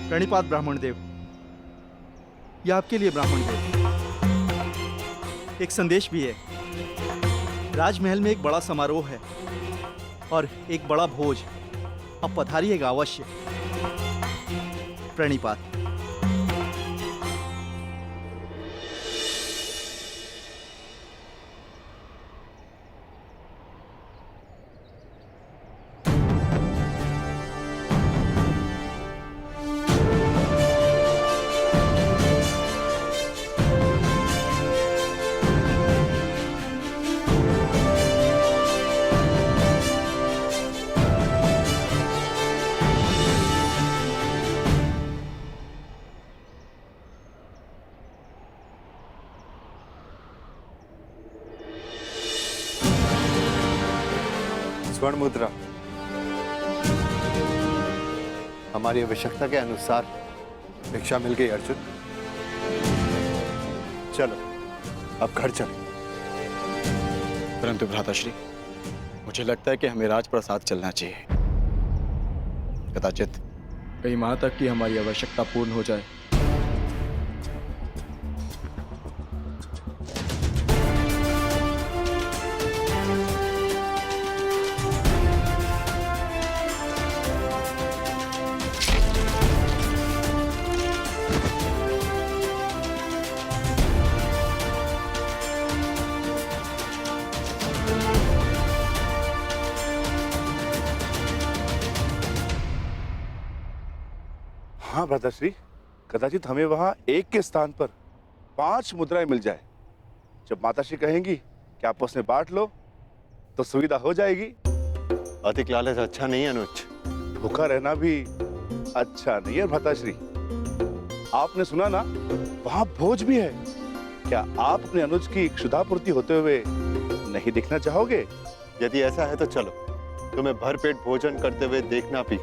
प्रणिपात ब्राह्मण देव। यह आपके लिए ब्राह्मण देव। एक संदेश भी है। राजमहल में एक बड़ा समारोह है और एक बड़ा भोज। अब पधारिएगा अवश्य। प्रणिपात। स्वर्ण मुद्रा हमारी आवश्यकता के अनुसार भिक्षा मिल गई अर्जुन। चलो अब घर चलें। परंतु भ्राताश्री, मुझे लगता है कि हमें राजप्रसाद चलना चाहिए। कदाचित कई माह तक की हमारी आवश्यकता पूर्ण हो जाए। हाँ भ्राताश्री, कदाचित हमें वहां एक के स्थान पर 5 मुद्राएं मिल जाए। जब माताश्री कहेंगी कि आपस में बांट लो तो सुविधा हो जाएगी। अधिक लालच अच्छा नहीं है अनुज। भूखा रहना भी अच्छा नहीं है भ्राताश्री। आपने सुना ना, वहां भोज भी है। क्या आप अपने अनुज की क्षुधापूर्ति होते हुए नहीं देखना चाहोगे? यदि ऐसा है तो चलो, तुम्हें भरपेट भोजन करते हुए देखना भी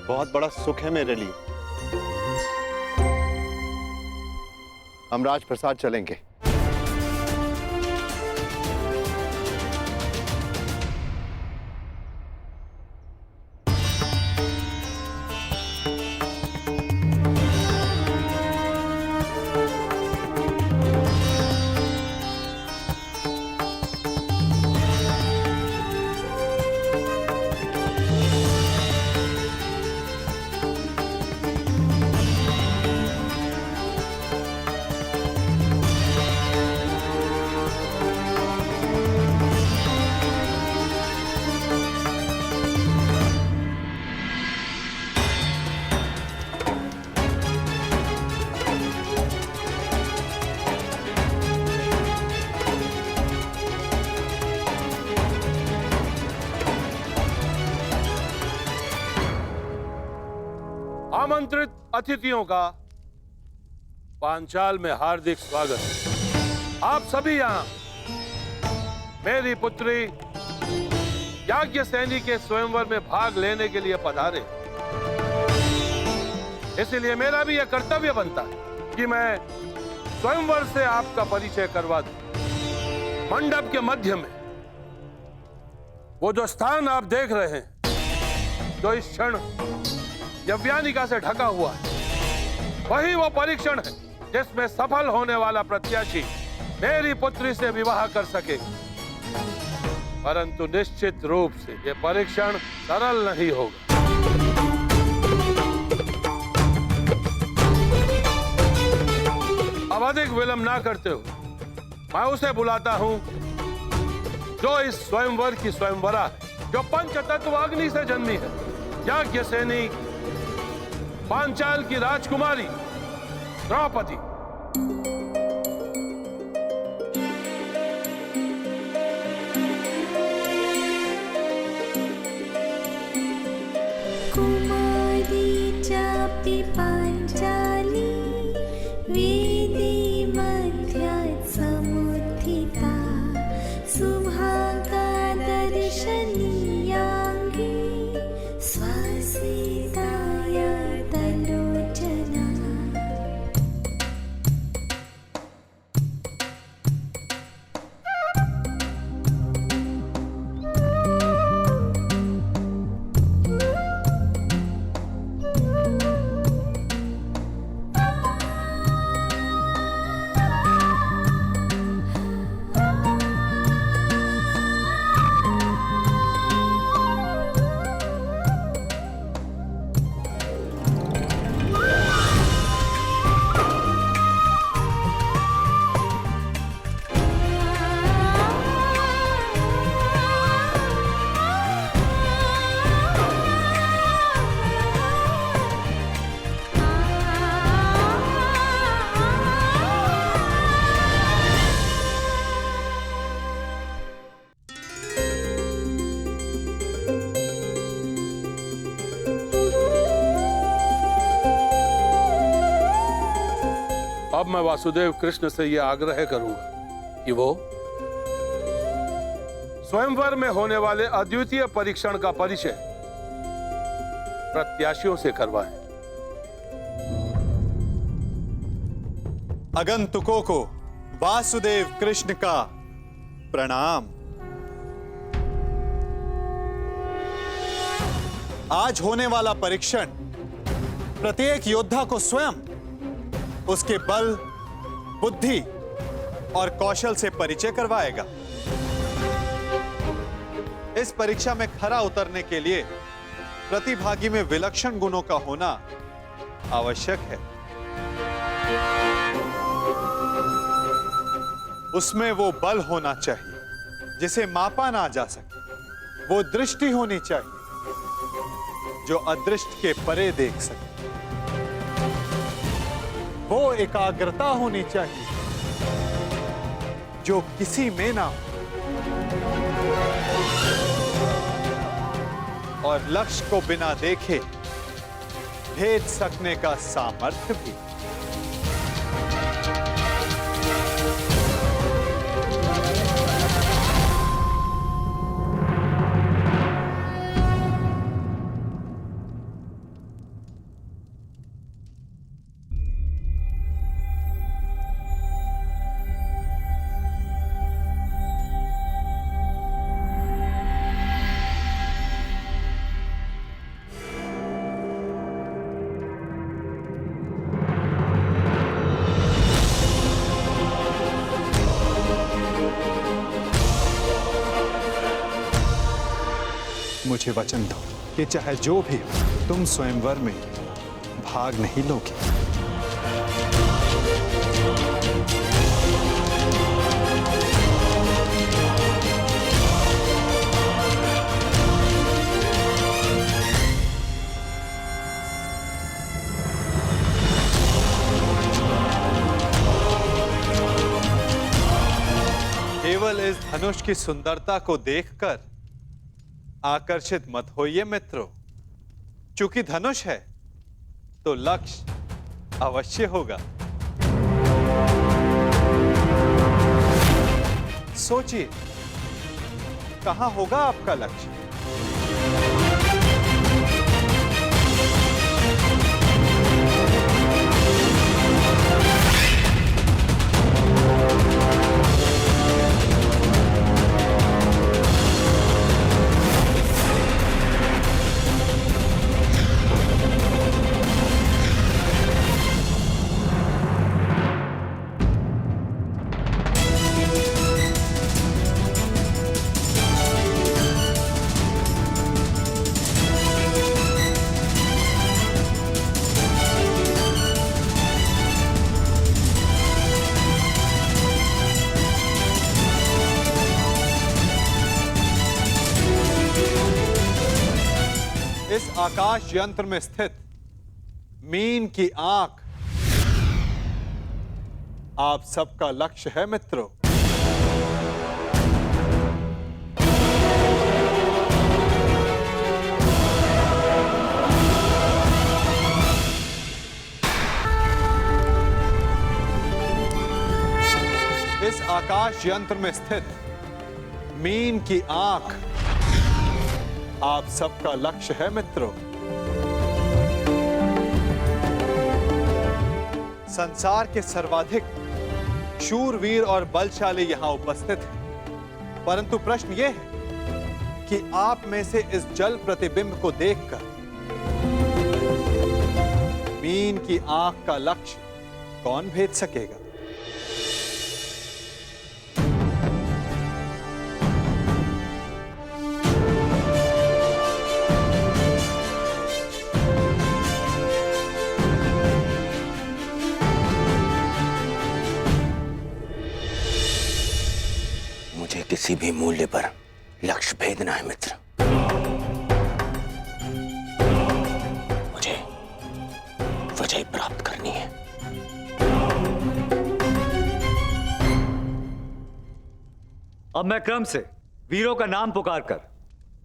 बहुत बड़ा सुख है मेरे लिए। हम राजप्रसाद चलेंगे। आमंत्रित अतिथियों का पांचाल में हार्दिक स्वागत। आप सभी यहाँ मेरी पुत्री याज्ञसेनी के स्वयंवर में भाग लेने के लिए पधारे। इसलिए मेरा भी यह कर्तव्य बनता है कि मैं स्वयंवर से आपका परिचय करवा दूं। मंडप के मध्य में वो जो स्थान आप देख रहे हैं, जो इस क्षण यव्यानिका से ढका हुआ है, वही वो परीक्षण है जिसमें सफल होने वाला प्रत्याशी मेरी पुत्री से विवाह कर सके। परंतु निश्चित रूप से ये परीक्षण सरल नहीं होगा। अब अधिक विलंब ना करते हो, मैं उसे बुलाता हूं जो इस स्वयंवर की स्वयंवरा है, जो पंचतत्व अग्नि से जन्मी है, याज्ञसेनी पांचाल की राजकुमारी द्रौपदी। कुमारी चापि पांचाली वेदी मध्यात् समुत्थिता सुभागा दर्शनीयाङ्गी स्वस्मिताय तलोचना। अब मैं वासुदेव कृष्ण से यह आग्रह करूंगा कि वो स्वयंवर में होने वाले अद्वितीय परीक्षण का परिचय प्रत्याशियों से करवाएं। आगंतुकों को वासुदेव कृष्ण का प्रणाम। आज होने वाला परीक्षण प्रत्येक योद्धा को स्वयं उसके बल, बुद्धि और कौशल से परिचय करवाएगा। इस परीक्षा में खरा उतरने के लिए प्रतिभागी में विलक्षण गुणों का होना आवश्यक है। उसमें वो बल होना चाहिए जिसे मापा ना जा सके, वो दृष्टि होनी चाहिए जो अदृष्ट के परे देख सके, वो एकाग्रता होनी चाहिए जो किसी में ना हो, और लक्ष्य को बिना देखे भेद सकने का सामर्थ्य भी। मुझे वचन दो कि चाहे जो भी हो, तुम स्वयंवर में भाग नहीं लोगे। केवल इस धनुष की सुंदरता को देखकर आकर्षित मत होइए मित्रों, चूंकि धनुष है तो लक्ष्य अवश्य होगा। सोचिए, कहां होगा आपका लक्ष्य? इस आकाश यंत्र में स्थित मीन की आंख आप सबका लक्ष्य है मित्रों। इस आकाश यंत्र में स्थित मीन की आंख आप सबका लक्ष्य है मित्रों। संसार के सर्वाधिक शूरवीर और बलशाली यहां उपस्थित हैं, परंतु प्रश्न यह है कि आप में से इस जल प्रतिबिंब को देखकर मीन की आंख का लक्ष्य कौन भेद सकेगा? किसी भी मूल्य पर लक्ष्य भेदना है मित्र। मुझे विजय प्राप्त करनी है। अब मैं क्रम से वीरों का नाम पुकार कर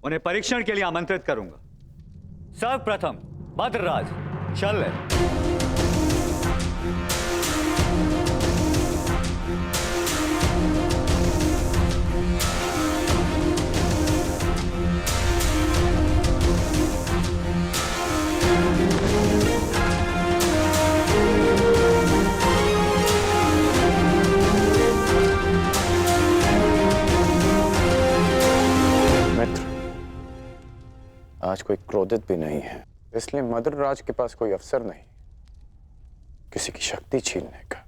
उन्हें परीक्षण के लिए आमंत्रित करूंगा। सर्वप्रथम भद्रराज शल्य, कोई क्रोधित भी नहीं है, इसलिए मद्र राज के पास कोई अवसर नहीं किसी की शक्ति छीनने का।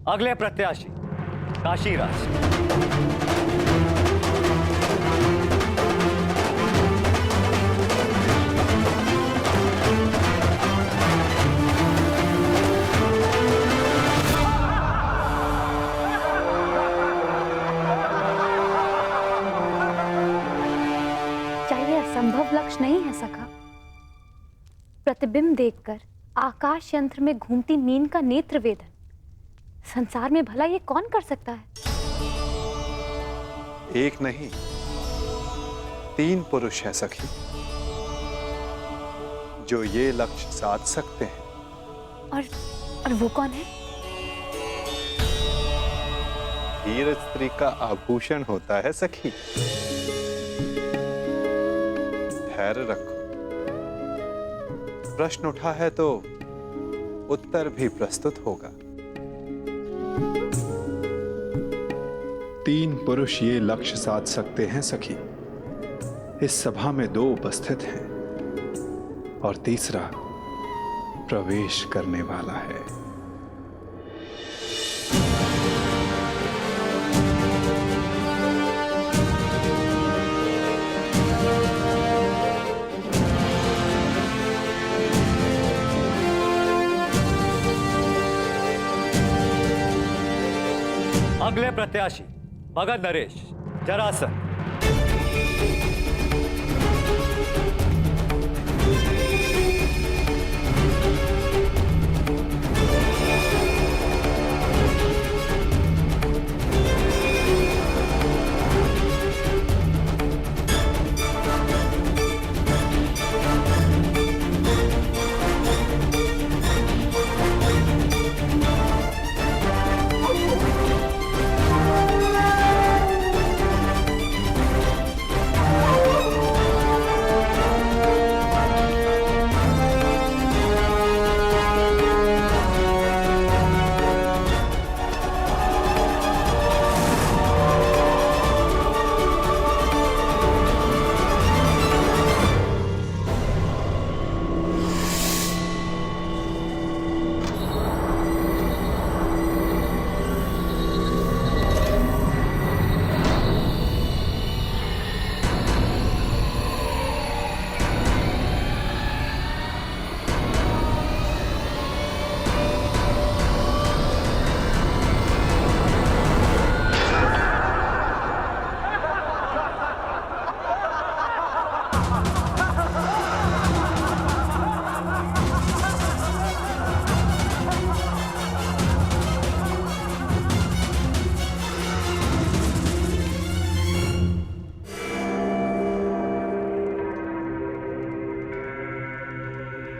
अगले प्रत्याशी काशीराज। क्या ये असंभव लक्ष्य नहीं है सखा? प्रतिबिंब देखकर आकाश यंत्र में घूमती मीन का नेत्र वेदन संसार में भला ये कौन कर सकता है? एक नहीं, 3 पुरुष हैं सखी, जो ये लक्ष्य साध सकते हैं। और वो कौन है? वीर स्त्री का आभूषण होता है सखी। धैर्य रखो, प्रश्न उठा है तो उत्तर भी प्रस्तुत होगा। 3 पुरुष ये लक्ष्य साध सकते हैं सखी। इस सभा में 2 उपस्थित हैं और तीसरा प्रवेश करने वाला है। अगले प्रत्याशी भगत नरेश जरासंध।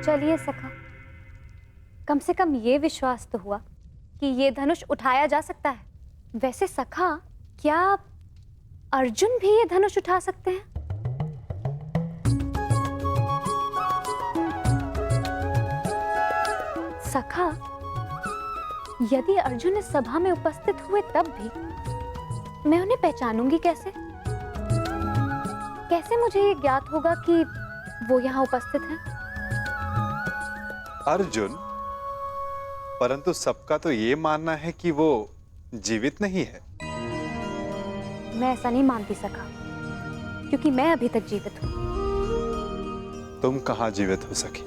चलिए सखा, कम से कम ये विश्वास तो हुआ कि ये धनुष उठाया जा सकता है। वैसे सखा, क्या अर्जुन भी ये धनुष उठा सकते हैं? सखा, यदि अर्जुन इस सभा में उपस्थित हुए तब भी मैं उन्हें पहचानूंगी कैसे? कैसे मुझे ये ज्ञात होगा कि वो यहाँ उपस्थित हैं? अर्जुन, परंतु सबका तो ये मानना है कि वो जीवित नहीं है। मैं ऐसा नहीं मानती सखा, क्योंकि मैं अभी तक जीवित हूं। तुम कहां जीवित हो सखी?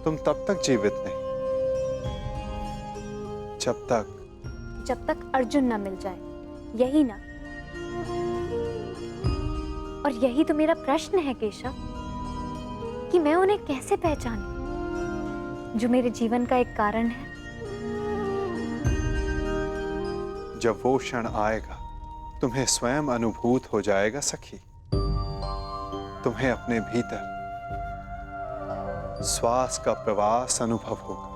तुम तब तक जीवित नहीं जब तक अर्जुन न मिल जाए। यही ना? और यही तो मेरा प्रश्न है केशव, कि मैं उन्हें कैसे पहचानूं जो मेरे जीवन का एक कारण है। जब वो क्षण आएगा तुम्हें स्वयं अनुभूत हो जाएगा सखी। तुम्हें अपने भीतर श्वास का प्रवास अनुभव होगा।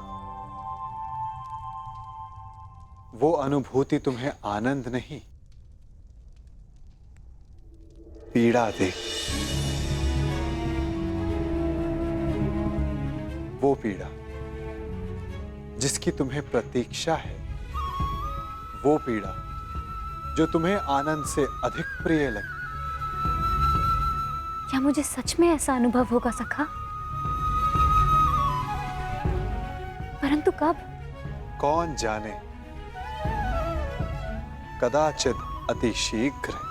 वो अनुभूति तुम्हें आनंद नहीं, पीड़ा दे। वो पीड़ा जिसकी तुम्हें प्रतीक्षा है, वो पीड़ा जो तुम्हें आनंद से अधिक प्रिय लगे। क्या मुझे सच में ऐसा अनुभव होगा सखा? परंतु कब? कौन जाने, कदाचित अति शीघ्र।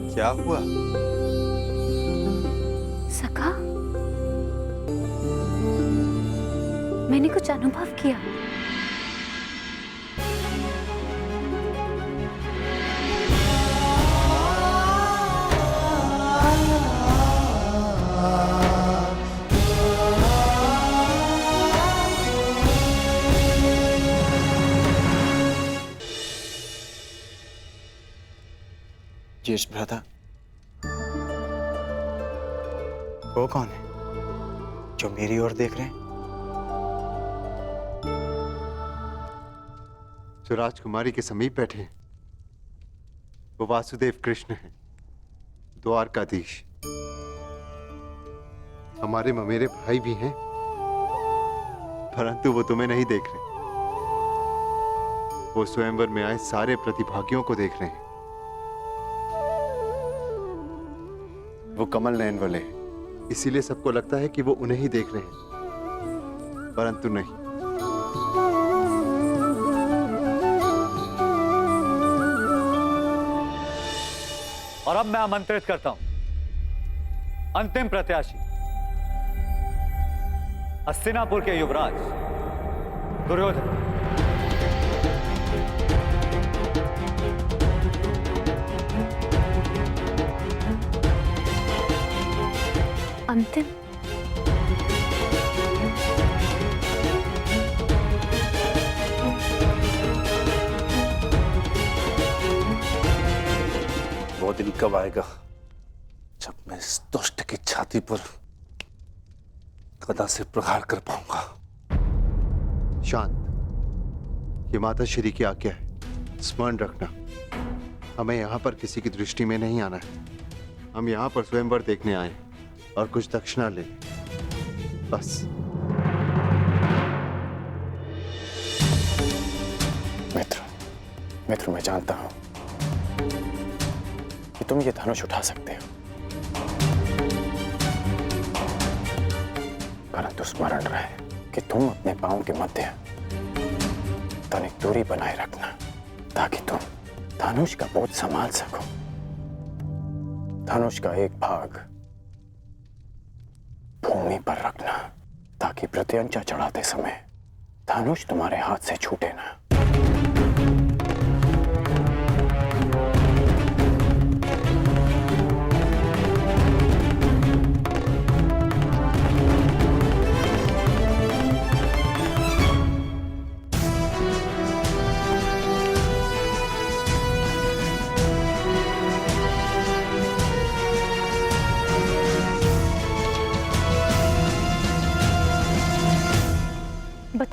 क्या हुआ? सखा, मैंने कुछ अनुभव किया। यश भ्राता, वो कौन है जो मेरी ओर देख रहे हैं? जो राजकुमारी के समीप बैठे हैं वो वासुदेव कृष्ण हैं, द्वारकाधीश। हमारे ममेरे भाई भी हैं, परंतु वो तुम्हें नहीं देख रहे। वो स्वयंवर में आए सारे प्रतिभागियों को देख रहे हैं। वो कमल नयन वाले हैं, इसीलिए सबको लगता है कि वो उन्हें ही देख रहे हैं, परंतु नहीं। और अब मैं आमंत्रित करता हूं अंतिम प्रत्याशी, हस्तिनापुर के युवराज दुर्योधन। अंतिम? वो दिन कब आएगा जब मैं इस दुष्ट की छाती पर गदा से प्रहार कर पाऊंगा? शांत, ये माता श्री की आज्ञा है, स्मरण रखना। हमें यहाँ पर किसी की दृष्टि में नहीं आना है। हम यहाँ पर स्वयंवर देखने आए हैं और कुछ दक्षिणा ले, बस। मित्र, मैं जानता हूं कि तुम ये धनुष उठा सकते हो, परंतु स्मरण रहे कि तुम अपने पांव के मध्य तनिक दूरी बनाए रखना, ताकि तुम धनुष का बोझ संभाल सको। धनुष का एक भाग भूमि पर रखना, ताकि प्रत्यंचा चढ़ाते समय धनुष तुम्हारे हाथ से छूटे ना।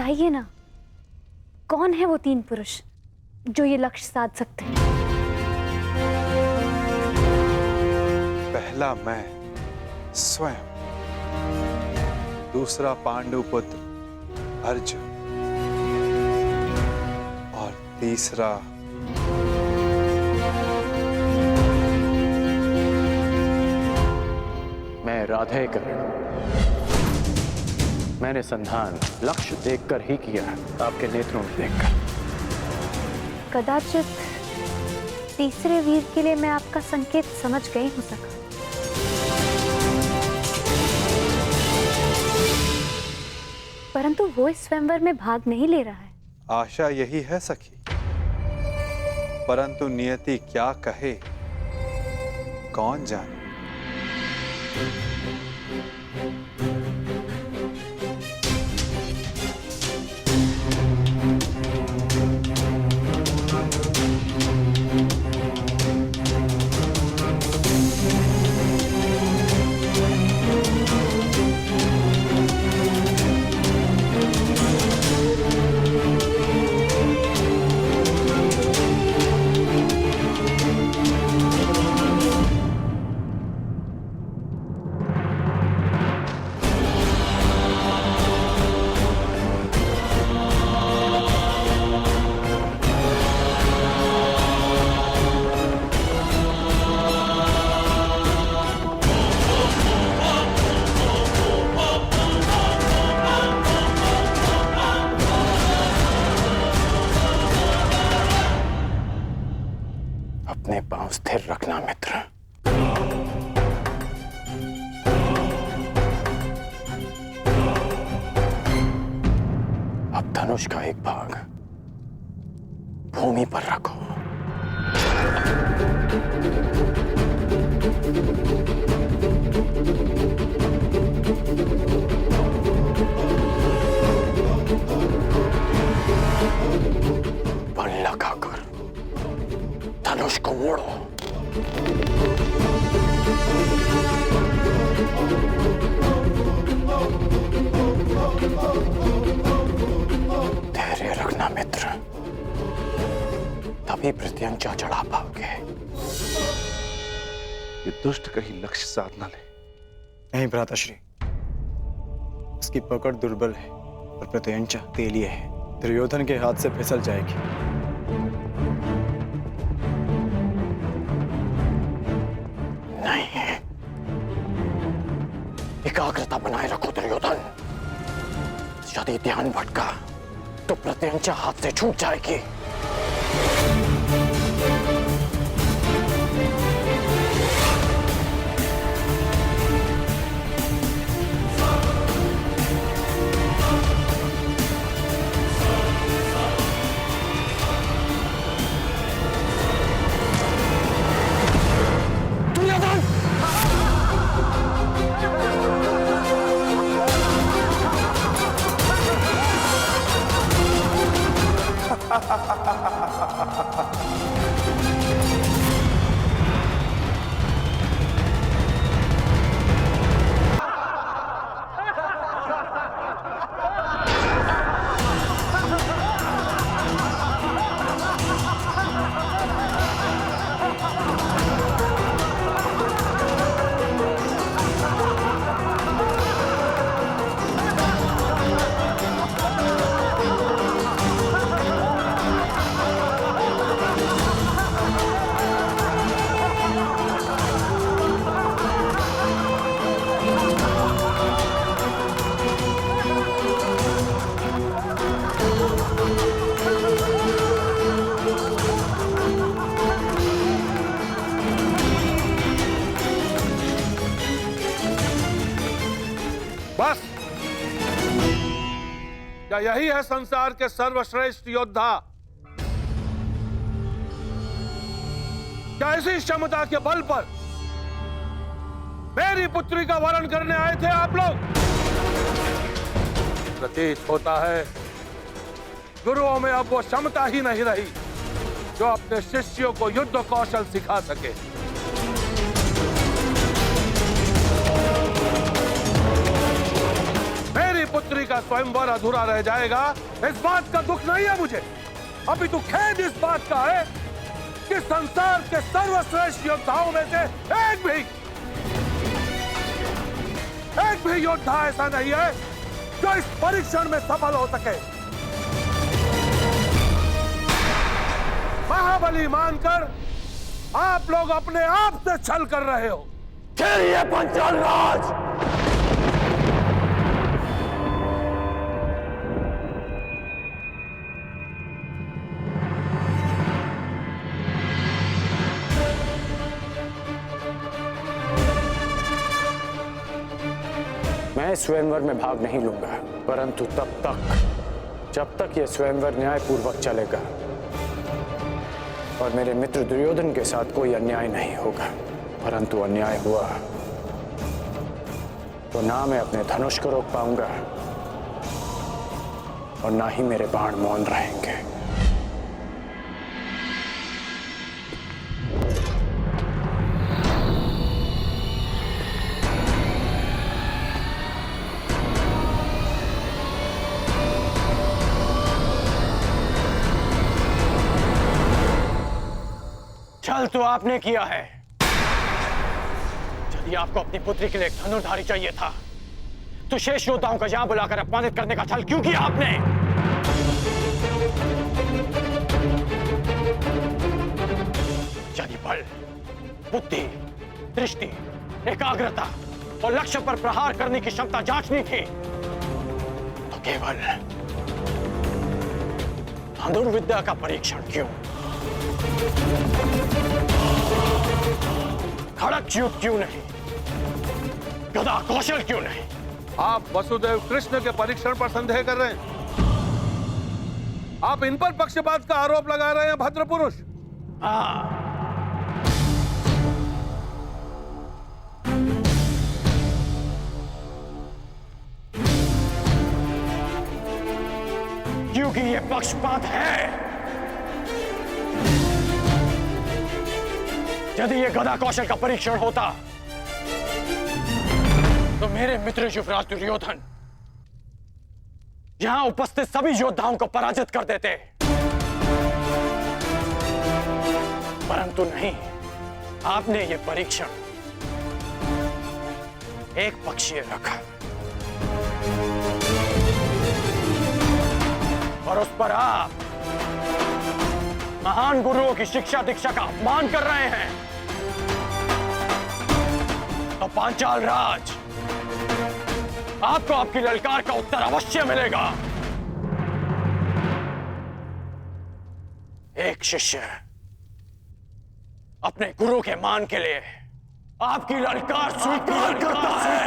बताइए ना, कौन है वो 3 पुरुष जो ये लक्ष्य साध सकते हैं? पहला मैं स्वयं, दूसरा पांडु पुत्र अर्जुन और तीसरा मैं राधेकर। मैंने संधान लक्ष्य देखकर ही किया, आपके नेत्रों में देखकर। कदाचित तीसरे वीर के लिए मैं आपका संकेत समझ गई हूं सखा। परंतु वो इस स्वयंवर में भाग नहीं ले रहा है। आशा यही है सखी, परंतु नियति क्या कहे कौन जाने। अपने पांव स्थिर रखना मित्र। अब धनुष का एक भाग भूमि पर रखो। बल लगाकर धनुष को मोड़ो। धैर्य रखना मित्र, तभी प्रत्यंचा चढ़ा पाओगे। ये दुष्ट कहीं लक्ष्य साध न ले। नहीं भ्राताश्री, उसकी पकड़ दुर्बल है और प्रत्यंचा तेलिए है, दुर्योधन के हाथ से फिसल जाएगी। नहीं, एकाग्रता बनाए रखो दुर्योधन। यदि ध्यान भटका तो प्रत्यंचा हाथ से छूट जाएगी। बस, क्या यही है संसार के सर्वश्रेष्ठ योद्धा? क्या इसी क्षमता के बल पर मेरी पुत्री का वरण करने आए थे आप लोग? प्रतीत होता है गुरुओं में अब वो क्षमता ही नहीं रही जो अपने शिष्यों को युद्ध कौशल सिखा सके। मेरी पुत्री का स्वयंवर अधूरा रह जाएगा, इस बात का दुख नहीं है मुझे। अभी तो खेद इस बात का है कि संसार के सर्वश्रेष्ठ योद्धाओं में से एक भी योद्धा ऐसा नहीं है जो इस परीक्षण में सफल हो सके। महाबली मानकर आप लोग अपने आप से छल कर रहे हो। चलिए पंचाल राज। मैं स्वयंवर में भाग नहीं लूंगा, परंतु जब तक यह स्वयंवर न्यायपूर्वक चलेगा और मेरे मित्र दुर्योधन के साथ कोई अन्याय नहीं होगा। परंतु अन्याय हुआ तो ना मैं अपने धनुष को रोक पाऊंगा और ना ही मेरे बाण मौन रहेंगे। छल तो आपने किया है। यदि आपको अपनी पुत्री के लिए एक धनुर्धारी चाहिए था तो शेष योद्धाओं को यहां बुलाकर अपमानित करने का छल क्यों किया आपने? यदि बल, बुद्धि, दृष्टि, एकाग्रता और लक्ष्य पर प्रहार करने की क्षमता जांचनी थी तो केवल धनुर्विद्या का परीक्षण क्यों? खड़क युद्ध क्यों नहीं? गदा कौशल क्यों नहीं? आप वसुदेव कृष्ण के परीक्षण पर संदेह कर रहे हैं। आप इन पर पक्षपात का आरोप लगा रहे हैं भद्र पुरुष। हाँ, क्योंकि ये पक्षपात है। यदि ये गदा कौशल का परीक्षण होता तो मेरे मित्र युवराज दुर्योधन यहां उपस्थित सभी योद्धाओं को पराजित कर देते, परंतु नहीं, आपने ये परीक्षण एक पक्षीय रखा और उस पर आप महान गुरुओं की शिक्षा दीक्षा का अपमान कर रहे हैं। तो पांचाल राज, आपको आपकी ललकार का उत्तर अवश्य मिलेगा। एक शिष्य अपने गुरु के मान के लिए आपकी ललकार स्वीकार करता है।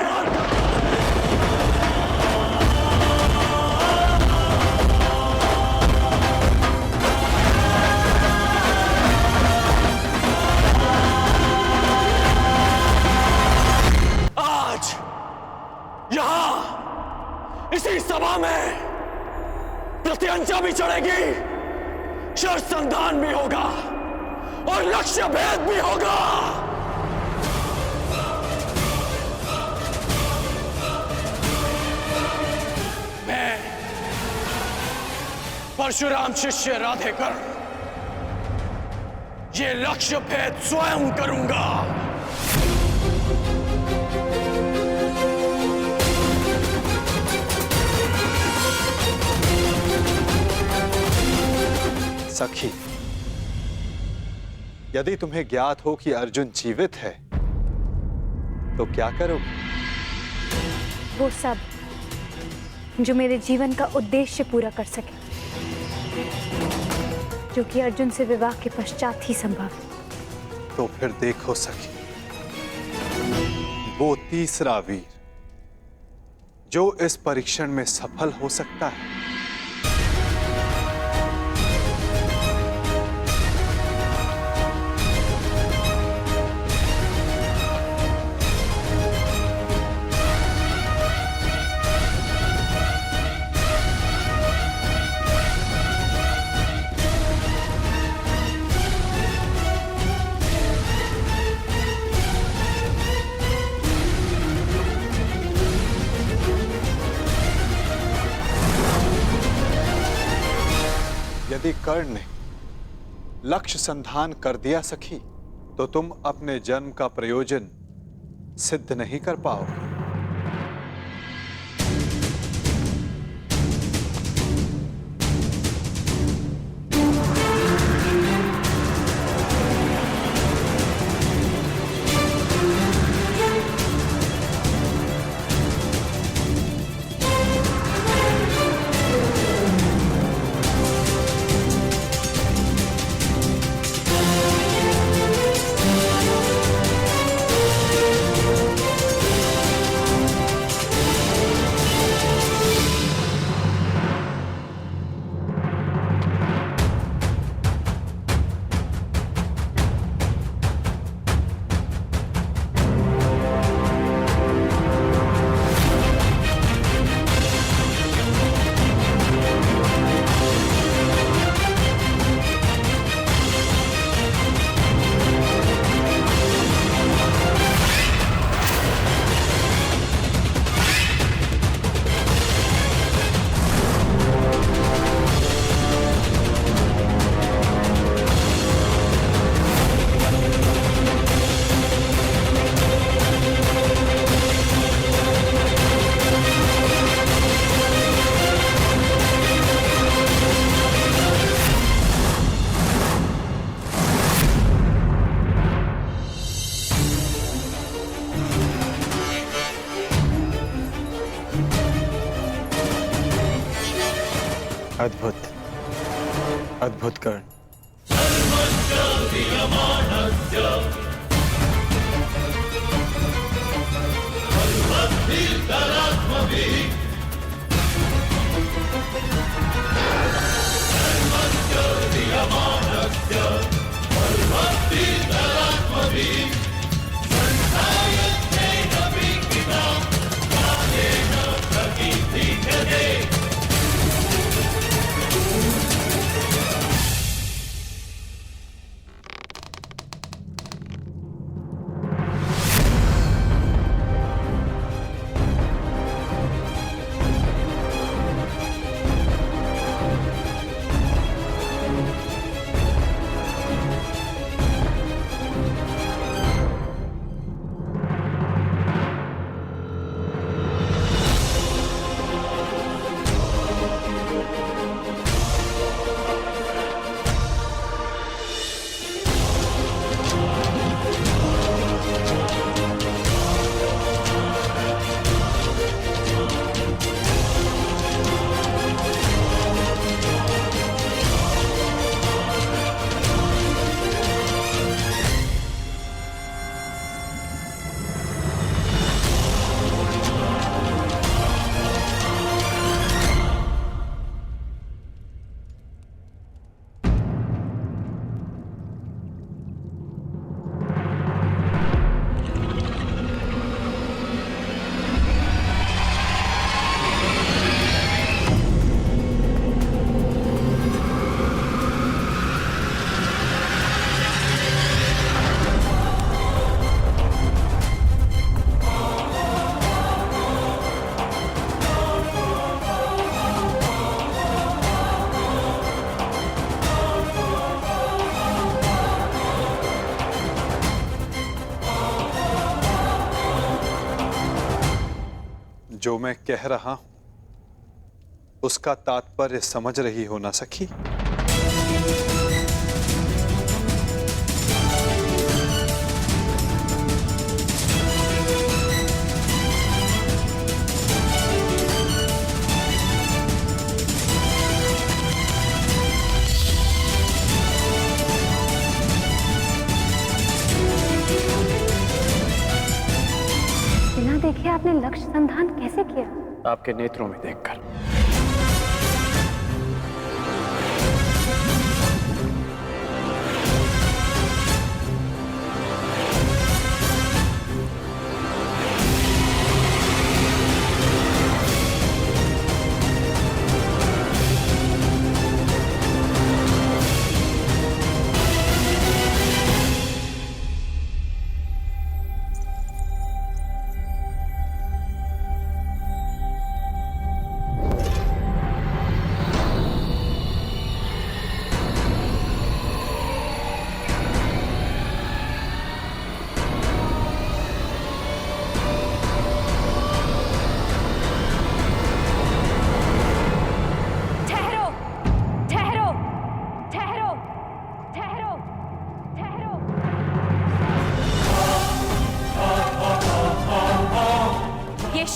यहां इसी सभा में प्रत्यंचा भी चढ़ेगी, शस्त्र संधान भी होगा और लक्ष्य भेद भी होगा। मैं परशुराम शिष्य राधेकर ये लक्ष्य भेद स्वयं करूंगा। सखी, यदि तुम्हें ज्ञात हो कि अर्जुन जीवित है तो क्या करोगे? वो सब जो मेरे जीवन का उद्देश्य पूरा कर सके, जो कि अर्जुन से विवाह के पश्चात ही संभव है। तो फिर देखो सखी, वो तीसरा वीर जो इस परीक्षण में सफल हो सकता है, यदि कर्ण ने लक्ष्य संधान कर दिया सखी, तो तुम अपने जन्म का प्रयोजन सिद्ध नहीं कर पाओगे। अद्भुत, अद्भुत कर्ण। जो मैं कह रहा हूं उसका तात्पर्य समझ रही हो ना सखी? बिना देखे आपने लक्ष्य संधान कैसे किया? आपके नेत्रों में देखकर।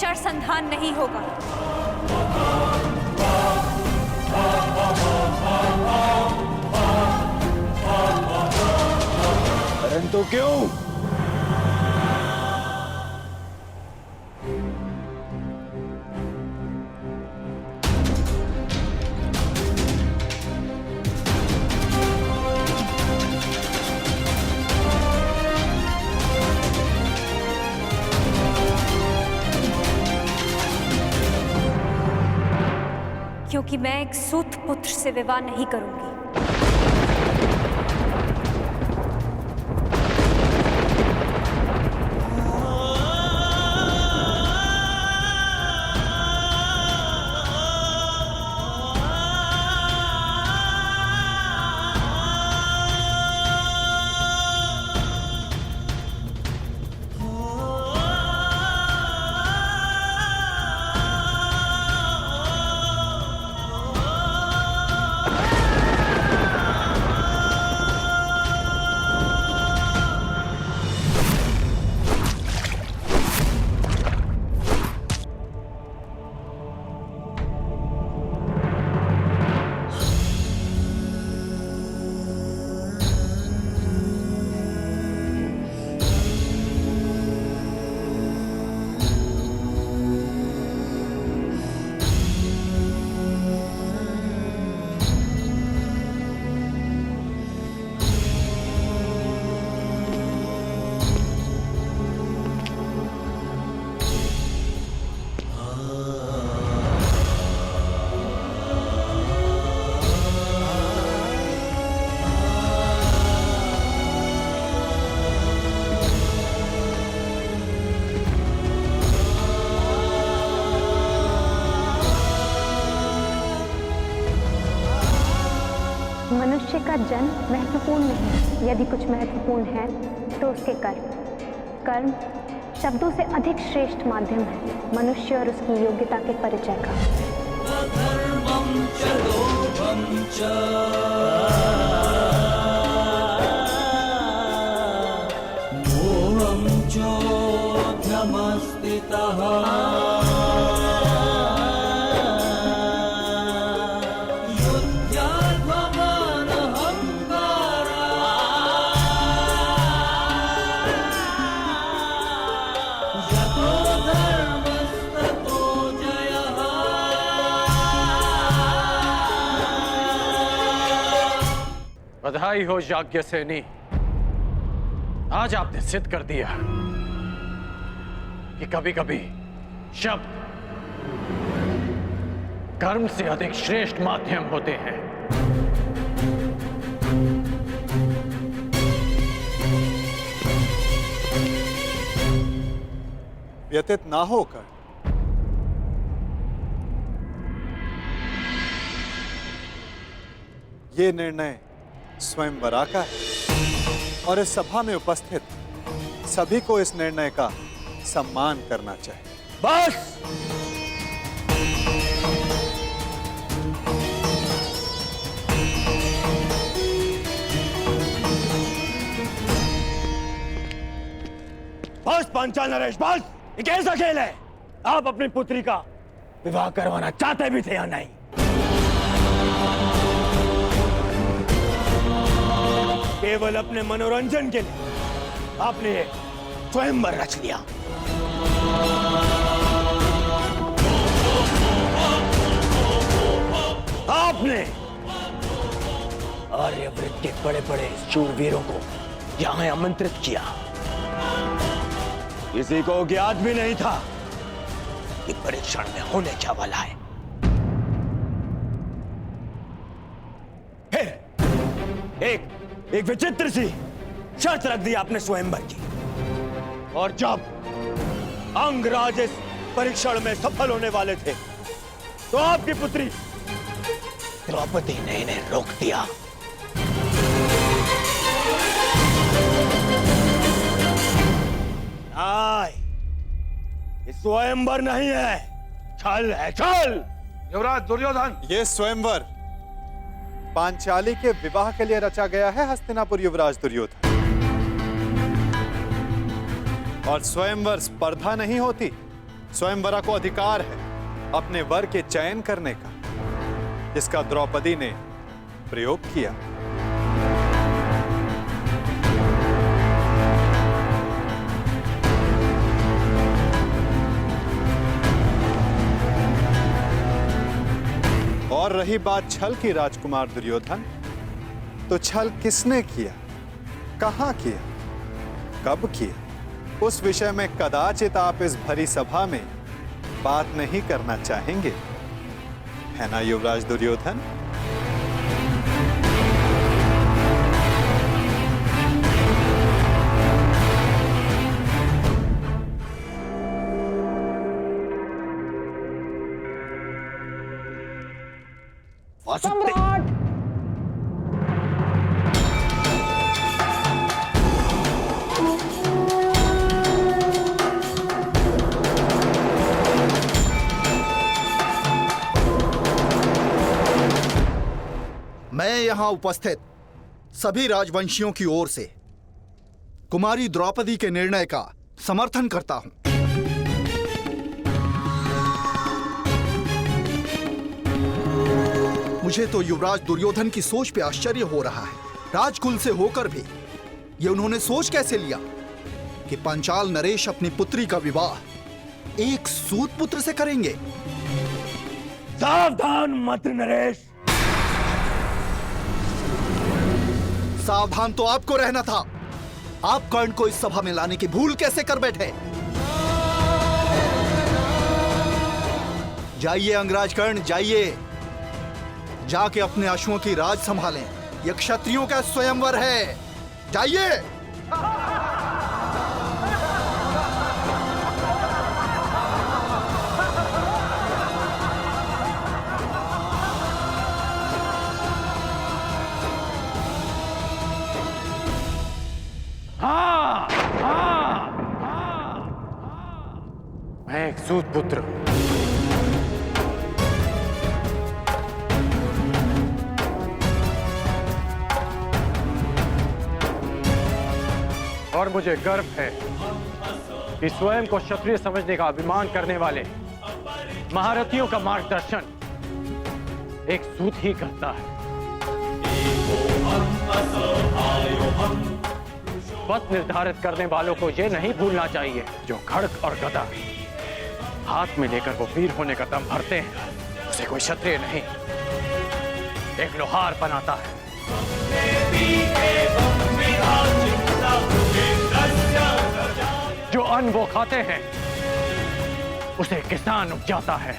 शरसंधान नहीं होगा। परंतु क्यों? क्योंकि मैं एक सूत पुत्र से विवाह नहीं करूंगी। मनुष्य का जन्म महत्वपूर्ण नहीं, यदि कुछ महत्वपूर्ण है तो उसके कर्म। कर्म शब्दों से अधिक श्रेष्ठ माध्यम है मनुष्य और उसकी योग्यता के परिचय का। बधाई हो याज्ञसेनी, आज आपने सिद्ध कर दिया कि कभी कभी शब्द कर्म से अधिक श्रेष्ठ माध्यम होते हैं। व्यतीत ना होकर ये निर्णय स्वयंवरा का है और इस सभा में उपस्थित सभी को इस निर्णय का सम्मान करना चाहिए। बस! बस पांचाल नरेश, बस! ये कैसा खेल है? आप अपनी पुत्री का विवाह करवाना चाहते भी थे या नहीं? केवल अपने मनोरंजन के लिए आपने ये स्वयंवर रच लिया। आपने आर्यव्रत के बड़े बड़े शूरवीरों को यहां आमंत्रित किया। किसी को ज्ञात भी नहीं था कि परीक्षण में होने क्या वाला है। फिर एक विचित्र सी शर्त रख दी आपने स्वयंवर की, और जब अंगराज इस परीक्षण में सफल होने वाले थे तो आपकी पुत्री द्रौपदी ने इन्हें रोक दिया। ये स्वयंवर नहीं है, छल है, छल। युवराज दुर्योधन, ये स्वयंवर पांचाली के विवाह के लिए रचा गया है हस्तिनापुर युवराज दुर्योधन, और स्वयंवर स्पर्धा नहीं होती स्वयंवरा को अधिकार है अपने वर के चयन करने का, जिसका द्रौपदी ने प्रयोग किया। और रही बात छल की राजकुमार दुर्योधन, तो छल किसने किया, कहां किया, कब किया, उस विषय में कदाचित आप इस भरी सभा में बात नहीं करना चाहेंगे, है ना युवराज दुर्योधन? सम्राट! मैं यहां उपस्थित सभी राजवंशियों की ओर से कुमारी द्रौपदी के निर्णय का समर्थन करता हूं। मुझे तो युवराज दुर्योधन की सोच पे आश्चर्य हो रहा है। राजकुल से होकर भी ये उन्होंने सोच कैसे लिया कि पांचाल नरेश अपनी पुत्री का विवाह एक सूत पुत्र से करेंगे। सावधान मत नरेश। सावधान तो आपको रहना था। आप कर्ण को इस सभा में लाने की भूल कैसे कर बैठे? जाइए अंगराज कर्ण, जाइए, जाके अपने अश्वों की राज संभालें। यह क्षत्रियों का स्वयंवर है, जाइए। हाँ, हाँ, हाँ। मैं एक सूत पुत्र हूं। और मुझे गर्व है कि स्वयं को क्षत्रिय समझने का अभिमान करने वाले महारथियों का मार्गदर्शन एक सूत ही करता है। पथ निर्धारित करने वालों को यह नहीं भूलना चाहिए, जो खड्ग और गदा हाथ में लेकर वो वीर होने का दम भरते हैं, उसे कोई क्षत्रिय नहीं, एक लोहार बनाता है। जो अन्न वो खाते हैं उसे किसान उपजाता है।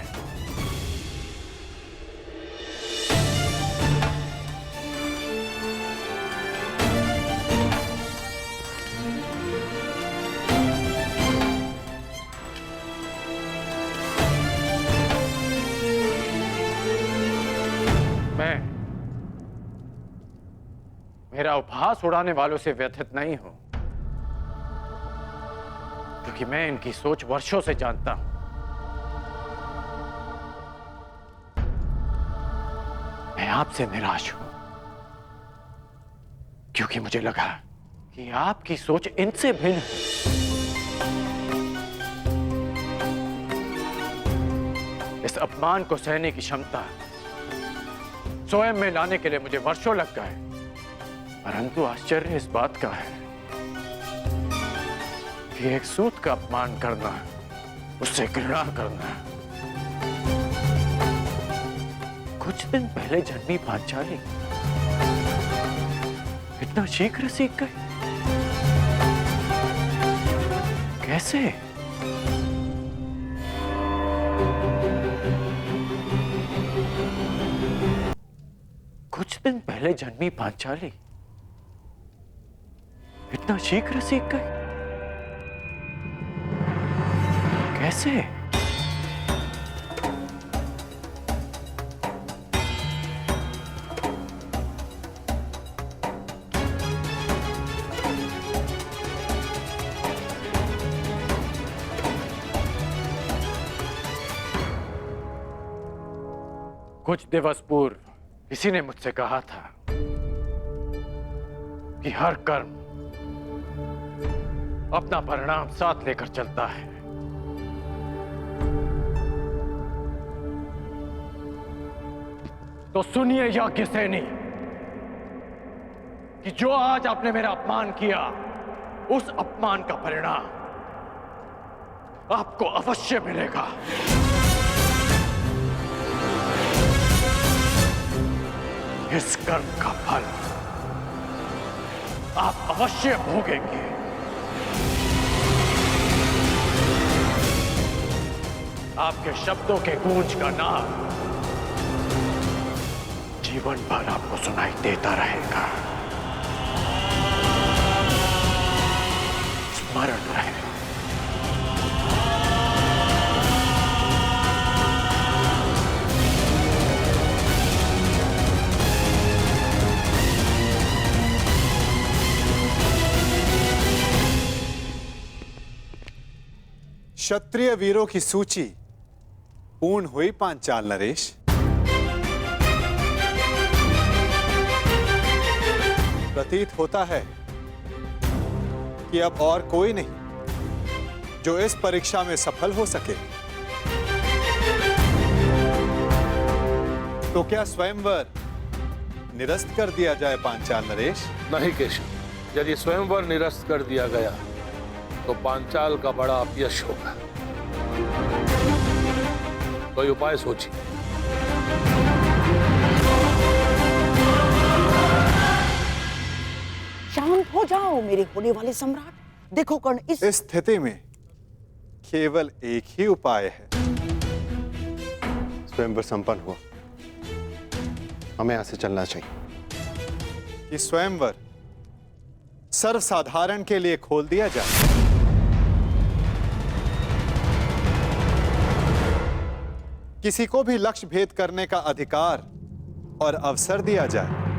मेरा उपहास उड़ाने वालों से व्यथित नहीं हूं, क्योंकि मैं इनकी सोच वर्षों से जानता हूं। मैं आपसे निराश हूं, क्योंकि मुझे लगा कि आपकी सोच इनसे भिन्न है। इस अपमान को सहने की क्षमता स्वयं में लाने के लिए मुझे वर्षों लग गए, परंतु आश्चर्य इस बात का है कि एक सूत का अपमान करना, उससे घृणा करना, कुछ दिन पहले जन्मी पांचाली इतना शीघ्र सीख गए, कैसे? कुछ दिन पहले जन्मी पांचाली इतना शीघ्र सीख गए, कैसे? कुछ दिवस पूर्व किसी ने मुझसे कहा था कि हर कर्म अपना परिणाम साथ लेकर चलता है। तो सुनिए याज्ञ सेनी कि जो आज आपने मेरा अपमान किया, उस अपमान का परिणाम आपको अवश्य मिलेगा। इस कर्म का फल आप अवश्य भोगेंगे। आपके शब्दों के गूंज का नाम जीवन भर आपको सुनाई देता रहेगा। स्मरण रहे। क्षत्रिय वीरों की सूची पूर्ण हुई पांचाल नरेश। प्रतीत होता है कि अब और कोई नहीं जो इस परीक्षा में सफल हो सके। तो क्या स्वयंवर निरस्त कर दिया जाए पांचाल नरेश? नहीं केशव, यदि स्वयंवर निरस्त कर दिया गया तो पांचाल का बड़ा अपयश होगा। कोई उपाय सोचिए। शांत हो जाओ मेरे होने वाले सम्राट। देखो कर्ण, इस स्थिति में केवल एक ही उपाय है। स्वयंवर संपन्न हुआ, हमें यहां से चलना चाहिए। कि स्वयंवर सर्वसाधारण के लिए खोल दिया जाए। किसी को भी लक्ष्य भेद करने का अधिकार और अवसर दिया जाए।